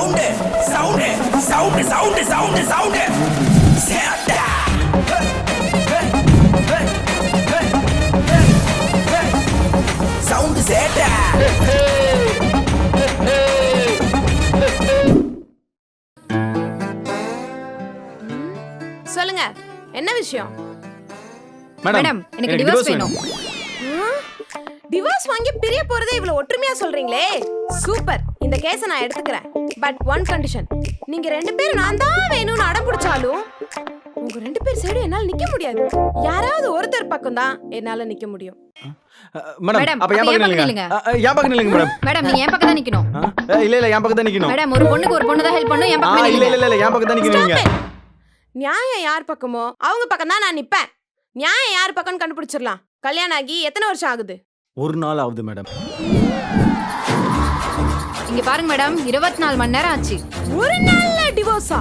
Sound sound sound sound sound sound சேட்டா sound சேட்டா. சொல்லுங்க, என்ன விஷயம்? மேடம் எனக்கு டிவோர்ஸ் வேணும். டிவோர்ஸ் வாங்கி பிரிய போறதே இவ்வளவு ஒற்றுமையா சொல்றீங்களே, சூப்பர். இந்த கேஸை நான் எடுத்துக்கிறேன். பட் ஒன் கண்டிஷன், நீங்க ரெண்டு பேரும் நான் தான் வேணும்னு அடம் பிடிச்சாலும் உங்க ரெண்டு பேர் சைடு என்னால நிக்க முடியாது. யாராவது ஒருத்தர் பக்கம் தான் என்னால நிக்க முடியும். மேடம் அப்ப ஏன் பக்கம் நில்லுங்க. ஏன் பக்கம் நில்லுங்க மேடம். மேடம் நீங்க ஏன் பக்கம் தான் நிக்கணும். இல்ல இல்ல ஏன் பக்கம் தான் நிக்கணும். மேடம் ஒரு பொண்ணுக்கு ஒரு பொண்ணு தான் ஹெல்ப் பண்ணும். ஏன் பக்கம் இல்ல இல்ல இல்ல ஏன் பக்கம் தான் நிக்கறீங்க. நியாயம் யார் பக்கமோ அவங்க பக்கம் தான் நான் நிப்பேன். நியாயம் யார் பக்கம்னு கண்டுபிடிச்சிடலாம். கல்யாணம் ஆகி எத்தனை வருஷம் ஆகுது? ஒரு நாள் ஆகுது மேடம். இங்க பாருங்க மேடம், 24 மணி நேரம் ஆச்சு. ஒரு நாள்ல டிவோர்ஸா?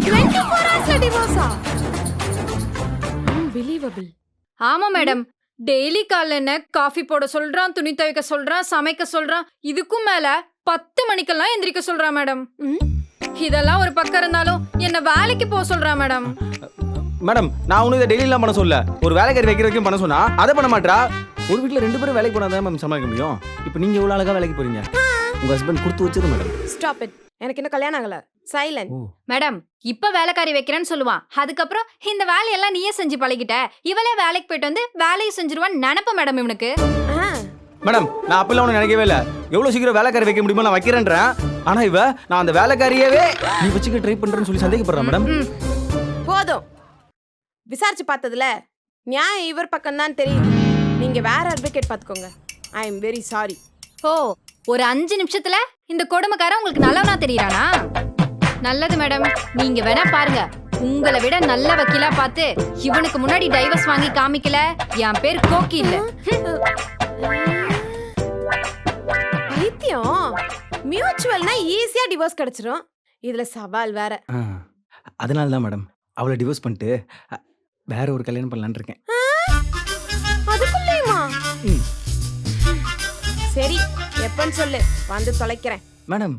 24 ஹவர்ஸ்ல டிவோர்ஸா? அன்பிலீவபிள். ஆமா மேடம், டெய்லி காலைல என்ன காஃபி போட சொல்றான், துணி துவைக்க சொல்றான், சமைக்க சொல்றான். இதுக்கும் மேல 10 மணிக்கெல்லாம் எந்திரிக்க சொல்றான் மேடம். இதெல்லாம் ஒரு பக்கம் இருந்தாலும் என்ன வேலைக்கு போக சொல்றான் மேடம். மேடம் நான் உனக்கு டெய்லி எல்லாம் பண்ண சொல்ல, ஒரு வேலைக்காரி வைக்கிற வரைக்கும் பண்ண சொன்னா அதை பண்ண மாட்டா. ஒரு வீட்ல ரெண்டு பேரும் வேலைக்கு போனா தான் மேம் சமாளிக்க முடியும். இப்போ நீங்க எவ்வளவு அழகா வேலைக்கு போறீங்க. உங்க ஹஸ்பண்ட் கொடுத்து வச்சது மேடம். Stop it. எனக்கு இன்னும் கல்யாணம் ஆகல. சைலண்ட். மேடம் இப்ப வேலைக்காரி வைக்கிறேன்னு சொல்லுவான், அதுக்கப்புறம் இந்த வேலையெல்லாம் நீயே செஞ்சு பழகிட்ட, இவளே வேலைக்கு போயிட்டு வந்து வேலையை செஞ்சிருவான்னு நினைப்ப மேடம் இவனுக்கு. மேடம் நான் அப்பெல்லாம் ஒன்றும் நினைக்கவே இல்லை. எவ்வளோ சீக்கிரம் வேலைக்காரி வைக்க முடியுமோ நான் வைக்கிறேன்றேன். ஆனா இவ நான் அந்த வேலைக்காரியவே நீ வச்சுக்க ட்ரை பண்றேன்னு சொல்லி சந்தேகப்படுறேன் மேடம். போதும். விசாரிச்சு பார்த்ததுல நியாயம் இவர் பக்கம் தான் தெரியுது. நீங்க வேற அட்வொகேட் பாத்துக்கோங்க. I am very sorry. ஓ, ஒரு 5 நிமிஷத்துல இந்த கொடுமைக்காரன் உங்களுக்கு நல்லவனா தெரியறானா? நல்லது மேடம், நீங்க வேணா பாருங்க. உங்களை விட நல்ல வக்கீலா பார்த்து இவனுக்கு முன்னாடி டைவர்ஸ் வாங்கி காமிக்கல, என் பேர் கோக்கி இல்ல. பைத்தியம். மியூச்சுவல்னா ஈஸியா டிவோர்ஸ் கிடைச்சிரும். இதுல சவால் வேற. அதனால தான் மேடம் அவளை டிவோர்ஸ் பண்ணிட்டு வேற ஒரு கல்யாணம் பண்ணலான்னு இருக்கேன். அதுக்குள்ளேயுமா? சரி, எப்பன்னு சொல்லு, வந்து தொலைக்கிறேன். மேடம்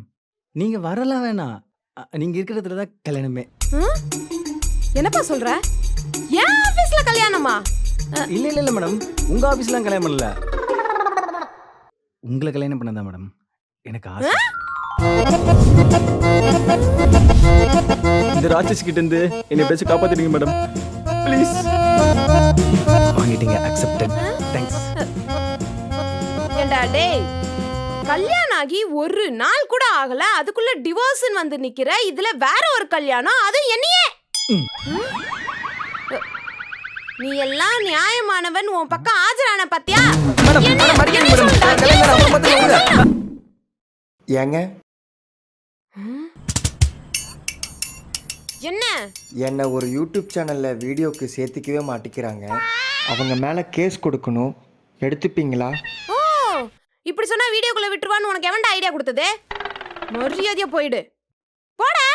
நீங்க வரலாம் வேணாம், நீங்க இருக்கிறதுல தான் கல்யாணமே. என்னப்பா சொல்ற? ஏன் ஆபீஸ்ல கல்யாணமா? இல்ல இல்ல இல்ல மேடம், உங்க ஆபீஸ்ல கல்யாணம் பண்ணல, உங்களை கல்யாணம் பண்ணதா மேடம் எனக்கு ஆசை. இந்த ராட்சஸ் கிட்ட இருந்து என்னை பேச காப்பாத்திடுங்க மேடம் ப்ளீஸ். வாங்கிட்டீங்க, அக்செப்டட், தேங்க்ஸ். ஏண்டா டேய், கல்யாணம் ஆகி ஒரு நாள் கூட ஆகல, அதுக்குள்ள டிவோர்ஸ்னு வந்து நிக்கிற. இதுல வேற ஒரு கல்யாணம், அது என்னையே. நீ எல்லாம் நியாயமானவன் உன் பக்கம் ஆஜரான பத்தியா? ஏங்க என்ன? என்னை ஒரு யூடியூப் சேனல்ல வீடியோக்கு சேர்த்துக்கவே மாட்டிக்கிறாங்க. அவங்க மேல கேஸ் கொடுக்கணும், எடுத்துப்பீங்களா? ஓ, இப்படி சொன்னா வீடியோக்குள்ள விட்டுருவான்னு உனக்கு எவன்டா ஐடியா கொடுத்தது? மரியாதையா போயிடு, போடா.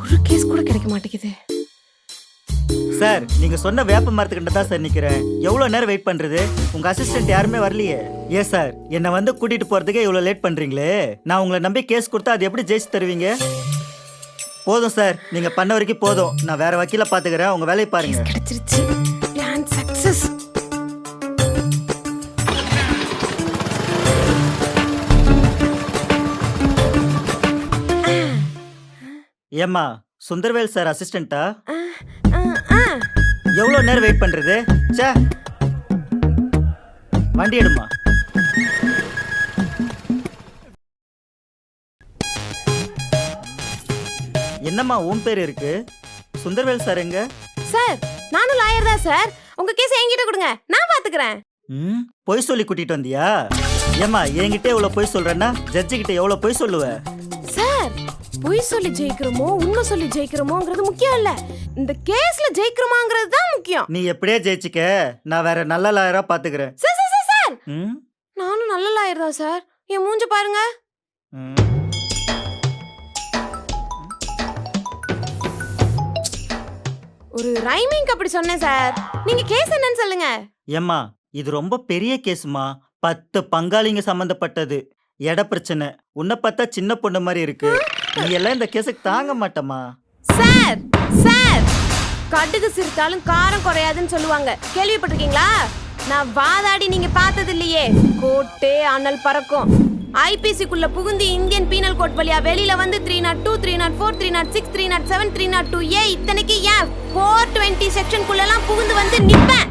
ஒரு கேஸ் கூட கிடைக்க மாட்டேங்குது. சார் நீங்க சொன்ன வேப்ப மரத்துக்கிட்ட தான் சார் நிக்கிறேன். எவ்வளவு நேரம் வெயிட் பண்றது? உங்க அசிஸ்டன்ட் யாருமே வரலையே. ஏன் சார் என்ன வந்து கூட்டிட்டு போறதுக்கே இவ்வளவு லேட் பண்றீங்களே? நான் உங்களை நம்பி கேஸ் கொடுத்தா அது எப்படி ஜெயிச்சு தருவீங்க? போதும் சார், நீங்க பண்ண வரைக்கும் போதும். நான் வேற வக்கீல பாத்துக்கிறேன், உங்க வேலையை பாருங்க. கிடைச்சிருச்சு, பிளான் சக்சஸ். ஏம்மா சுந்தர்வேல் சார் அசிஸ்டண்டா? எவ்வளவு நேரம் வெயிட் பண்றது? சே, வண்டி எடுமா. என்னம்மா உன் பேர் இருக்கு? சுந்தர்வேல் சார் எங்க? சார் நானும் லாயர் தான் சார். உங்க கேஸ் என்கிட்ட கொடுங்க, நான் பாத்துக்கிறேன். பொய் சொல்லி கூட்டிட்டு வந்தியா? ஏம்மா என்கிட்ட எவ்வளவு பொய் சொல்றேன்னா ஜட்ஜி கிட்ட எவ்வளவு பொய் சொல்லுவ? சார் பொய் சொல்லி ஜெயிக்கிறோமோ உண்மை சொல்லி ஜெயிக்கிறோமோங்கிறது முக்கியம் இல்ல, இந்த கேஸ்ல ஜெயிக்கிறோமாங்கிறது தான் முக்கியம். நீ எப்படியே ஜெயிச்சுக்க, நான் வேற நல்ல லாயரா பாத்துக்கிறேன். சார் சார் சார் சார், நானும் நல்ல லாயர் தான் சார். என் மூஞ்ச பாருங்க. ஒரு ரைமிங் அப்படி சொன்னேன் சார். நீங்க கேஸ் என்னன்னு சொல்லுங்க. ஏம்மா இது ரொம்ப பெரிய கேஸ்மா. 10 பங்காளிங்க சம்பந்தப்பட்டது. இட பிரச்சனை. உன்னை பார்த்தா சின்ன பொண்ணு மாதிரி இருக்கு. நீ எல்லாம் இந்த கேஸுக்கு தாங்க மாட்டமா. சார் சார், கடுகு சிரித்தாலும் காரம் குறையாதுன்னு சொல்லுவாங்க, கேள்விப்பட்டிருக்கீங்களா? நான் வாதாடி நீங்க பார்த்தது இல்லையே. கோட்டே அனல் பறக்கும். ஐபிசிக்குள்ள புகுந்து இந்தியன் பீனல் கோட் வழியா வெளியில வந்து 302, 304, 306, 307, 302A இத்தனைக்கு ஏன் 420 செக்ஷனுக்குள்ளலாம் புகுந்து வந்து நிப்பேன்.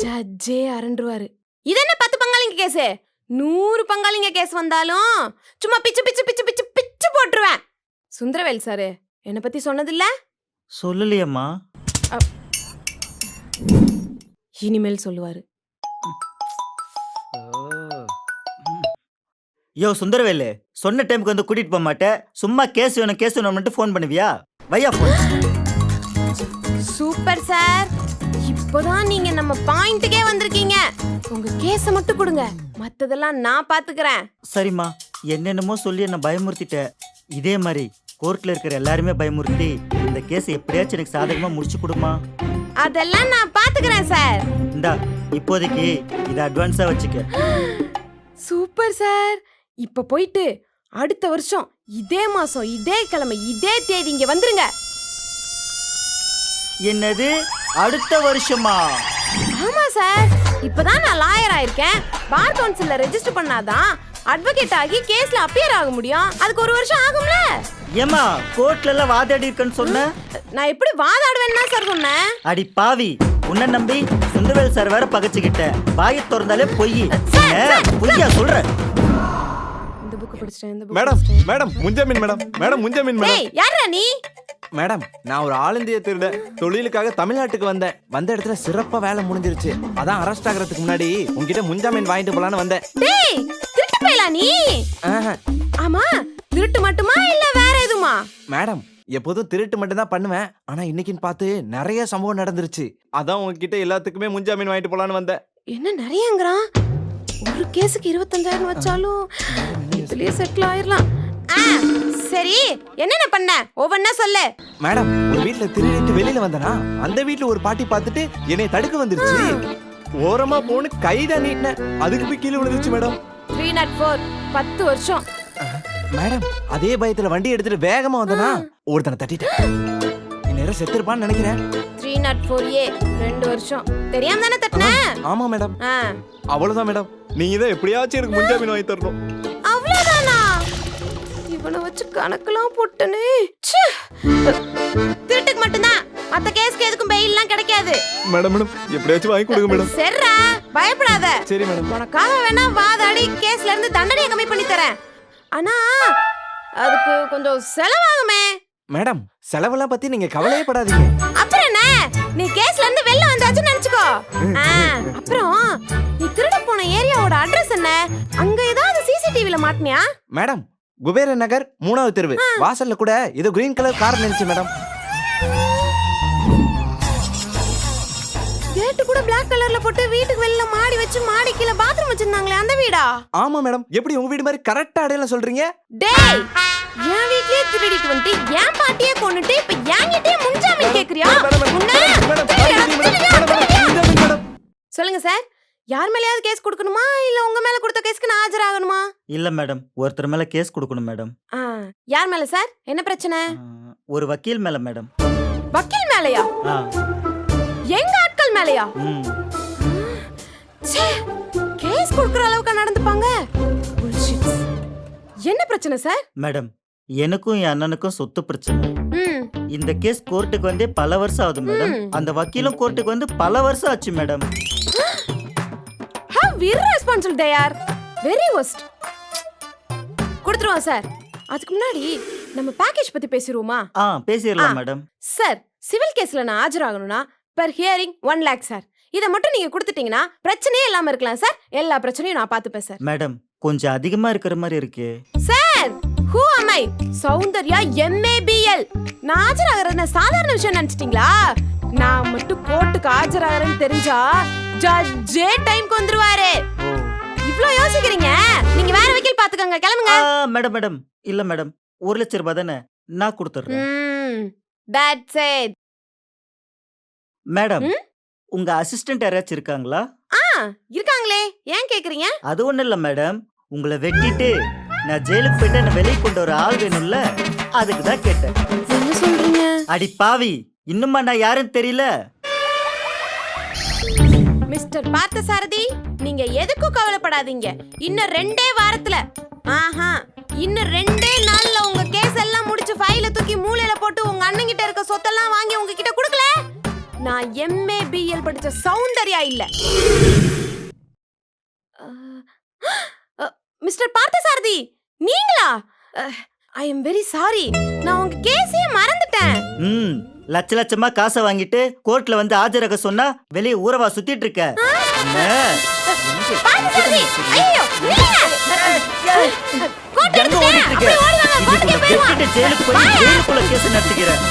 ஜட்ஜே அரண்டுவாரு. இது என்ன 10 பங்காளிங்க கேஸ்? 100 பங்காளிங்க கேஸ் வந்தாலும் சும்மா பிச்சு பிச்சு பிச்சு பிச்சு பிச்சு போட்டுருவேன். சுந்தரவேல் சாரு என்னை பத்தி சொன்னதில்ல? சொல்லலையம்மா. இனிமேல் சொல்லுவாரு. யோ சுந்தரவேலு, சொன்ன டைமுக்கு வந்து கூட்டிட்டு போக மாட்டேன். சும்மா கேஸ் வேணும்னு ஃபோன் பண்ணுவியா? வையா ஃபோன். சூப்பர் சார், இப்போதான் நீங்க நம்ம பாயிண்ட்டுக்கே வந்திருக்கீங்க. உங்க கேஸ மட்டும் கொடுங்க, மத்ததெல்லாம் நான் பாத்துக்கிறேன். சரிம்மா, என்னென்னமோ சொல்லி என்ன பயமுறுத்திட்ட. இதே மாதிரி கோர்ட்ல இருக்கிற எல்லாருமே பயமுறுத்தி இந்த கேஸ் எப்படியாச்சும் எனக்கு சாதகமா முடிச்சு கொடுமா. அதெல்லாம் நான் பாத்துக்கிறேன் சார். இந்தா இப்போதைக்கு இதை அட்வான்ஸா வச்சுக்க. Super sir. இப்ப போயிட்டு அடுத்த வருஷம் இதே மாசம் இதே கிழமை இதே தேதி இங்க வந்துருங்க. என்னது அடுத்த வருஷமா? ஆமா சார், இப்பதான் நான் லாயர் ஆயிருக்கேன். பார் கவுன்சில்ல ரெஜிஸ்டர் பண்ணாதான் அட்வொகேட் ஆகி கேஸ்ல அப்பியர் ஆக முடியும். அதுக்கு 1 வருஷம் ஆகும்ல. ஏமா கோர்ட்ல எல்லாம் வாதாடி இருக்கேன்னு சொன்ன? நான் எப்படி வாதாடுவேன்னா சார் சொன்னேன்? அடி பாவி, உன்னை நம்பி சுந்தரவேல் சார் வேற பகச்சுக்கிட்ட. வாயை திறந்தாலே பொய். பொய்யா சொல்ற? இந்த புக் படிச்சேன், இந்த புக் மேடம் மேடம் முஞ்சமின் மேடம் மேடம் முஞ்சமின் மேடம். ஏய் யாரா நீ? மேடம் நான் ஒரு ஆல் இந்தியா திருடன். தொழிலுக்காக தமிழ்நாட்டுக்கு வந்தேன். வந்த இடத்துல சிறப்பா வேலை முடிஞ்சிருச்சு. அதான் அரெஸ்ட் ஆகிறதுக்கு முன்னாடி உன்கிட்ட முஞ்சாமீன் வாங்கிட்டு போலான்னு வந்தேன். டேய் திருட்டு போயலா நீ? ஆமா, திருட்டு மட்டுமா இல்ல வேற எதுமா? மேடம் எப்போதும் திருட்டு மட்டும் தான் பண்ணுவேன். ஆனா இன்னைக்குன்னு பார்த்து நிறைய சம்பவம் நடந்துருச்சு. அதான் உங்ககிட்ட எல்லாத்துக்குமே முஞ்சாமீன் வாங்கிட்டு போலான்னு வந்தேன். என்ன நிறையங்கறான்? ஒரு கேஸுக்கு 25,000 வச்சாலும் இதுலயே செட்டில் ஆயிரலாம். சரி, என்னென்ன பண்ண ஒவ்வொன்னா சொல்லு. மேடம் ஒரு வீட்ல திருடிட்டு வெளியில வந்தனா அந்த வீட்ல ஒரு பாட்டி பார்த்துட்டு என்னை தடுக்க வந்துருச்சு. ஓரமா போன்னு கைதான் நீட்டினேன். அதுக்கு போய் கீழே விழுந்துச்சு மேடம். 304 10 வருஷம். மேடம் அதே பயத்துல வண்டி எடுத்துட்டு வேகமா வந்தனா ஒருத்தனை தட்டிட்டேன். இந்நேரம் செத்துருப்பான்னு நினைக்கிறேன். 304A 2 வருஷம். தெரியாம தானே தட்டின? ஆமா மேடம். அவ்வளவுதான் மேடம். நீங்க தான் எப்படியாச்சும் எனக்கு முன்ஜாமீன் வாங்கி தரணும். அவ்வளவுதானா? இவனை வச்சு கணக்கெல்லாம் போட்டனே. திருட்டுக்கு மட்டும்தான், மத்த கேஸ்க்கு எதுக்கும் பெயில்லாம் கிடைக்காது. மேடம் மேடம் எப்படியாச்சும் வாங்கி கொடுங்க மேடம். சரிடா, பயப்படாத. சரி மேடம். உனக்காக வேணா வாதாடி கேஸ்ல இருந்து தண்டனையை கம்மி பண்ணி தரேன். ஆனா அதுக்கு கொஞ்சம் செலவாகுமே. மேடம் செலவெல்லாம் பத்தி நீங்க கவலையே படாதீங்க. அப்புறம் என்ன, நீ கேஸ்ல இருந்து வெளில வந்தாச்சுன்னு நினைச்சுக்கோ. அப்புறம் நீ திருட போன ஏரியாவோட அட்ரஸ் என்ன? அங்க ஏதாவது சிசிடிவில மாட்டினியா? மேடம் குபேர நகர் 3வது தெருவு. வாசல்ல கூட ஏதோ கிரீன் கலர் கார் நினைச்சு மேடம். கேட் கூட Black கலர்ல போட்டு வீட்டுக்கு வெளில மாடி வச்சு மாடி கீழ பாத்ரூம் வச்சிருந்தாங்களே, அந்த வீடா? ஆமா மேடம். எப்படி உங்க வீடு மாதிரி கரெக்ட்டா அடையாளம் சொல்றீங்க? டேய், என் வீட்லயே திருடிட்டு வந்து என் பாட்டியே கொன்னுட்டு இப்ப என்கிட்டயே முன்ஜாமீன் கேக்குறியா? சொல்லுங்க சார், யார் மேலயாவது கேஸ் கொடுக்கணுமா இல்ல உங்க மேல கொடுத்த கேஸ்க்கு நான் ஆஜராகணுமா? இல்ல மேடம், ஒருத்தர் மேல கேஸ் கொடுக்கணும் மேடம். யார் மேல சார்? என்ன பிரச்சனை? ஒரு வக்கீல் மேல மேடம். வக்கீல் மேலயா? எங்க ஆட்கள் மேலயா? கேஸ் கொடுக்கற அளவுக்கு நடந்துப்பாங்க. என்ன பிரச்சனை சார்? மேடம் எனக்கும் என் அண்ணனுக்கும் சொத்து பிரச்சனை. இந்த கேஸ் கோர்ட்டுக்கு வந்து பல வருஷம் ஆகுது மேடம். அந்த வக்கீலும் கோர்ட்டுக்கு வந்து பல வருஷம் ஆச்சு madam. How irresponsible they are. Very worst. கொடுத்துருவோம் சார். அதுக்கு முன்னாடி நம்ம பேக்கேஜ் பத்தி பேசிடுவோமா? பேசிடலாம் மேடம். சார், சிவில் கேஸ்ல நான் ஆஜராகணும்னா per hearing 1 lakh சார். இத மட்டும் நீங்க கொடுத்துட்டீங்கன்னா பிரச்சனையே இல்லாம இருக்கலாம் சார். எல்லா பிரச்சனையும் நான் பாத்துப்பேன் சார். மேடம் கொஞ்சம் அதிகமா இருக்கிற மாதிரி இருக்கு sir. who am I? Soundarya MABL. நான் ஆஜராகிறத சாதாரண விஷயம் நினைச்சிட்டீங்களா? நான் மட்டும் கோர்ட்டுக்கு ஆஜராகிறேன்னு தெரிஞ்சா ஜட்ஜே டைம்க்கு வந்துருவாரு. இவ்ளோ யோசிக்கிறீங்க? நீங்க வேற வக்கீல் பாத்துக்கங்க, கிளம்புங்க. மேடம் மேடம் இல்ல மேடம், 1 லட்சம் ரூபாய் தானே, நான் கொடுத்துட்றேன். That's it. மேடம், உங்க அசிஸ்டன்ட் யாராச்சும் இருக்காங்களா? இருக்காங்களே, ஏன் கேக்குறீங்க? அது ஒண்ணும் இல்ல மேடம், உங்களை வெட்டிட்டு நான் ஜெயிலுக்கு போயிட்டு என்ன வெளியே கொண்டு வர ஆள் வேணும்ல, அதுக்கு தான் கேட்டேன். என்ன சொல்றீங்க? அடி பாவி, இன்னுமா நான் யாருன்னு தெரியல? மிஸ்டர் பார்த்தசாரதி, நீங்க எதுக்கும் கவலைப்படாதீங்க. இன்னும் 2 வாரத்துல, இன்னும் 2 நாள்ல உங்க கேஸ் எல்லாம் முடிச்சு ஃபைல தூக்கி மூலையில போட்டு உங்க அண்ணன் கிட்ட இருக்க சொத்தெல்லாம் வாங்கி உங்ககிட்ட கொடுக்கல, நான் MA BL படிச்ச சௌந்தர்யா இல்ல. மிஸ்டர் பார்த்தசாரதி, நீங்களா? ஐ எம் வெரி சாரி, நான் உங்க கேஸையே மறந்துட்டேன். லட்ச லட்சமா காசை வாங்கிட்டு கோர்ட்ல வந்து ஆஜராக சொன்னா வெளியே ஊரவா சுத்திட்டு இருக்க? பார்த்தசாரதி, ஐயோ, நீங்க கோர்ட் எங்க ஓடிட்டு இருக்க? ஜெயிலுக்கு போய் ஜெயிலுக்குள்ள கேஸ் நடத்துகிறேன்.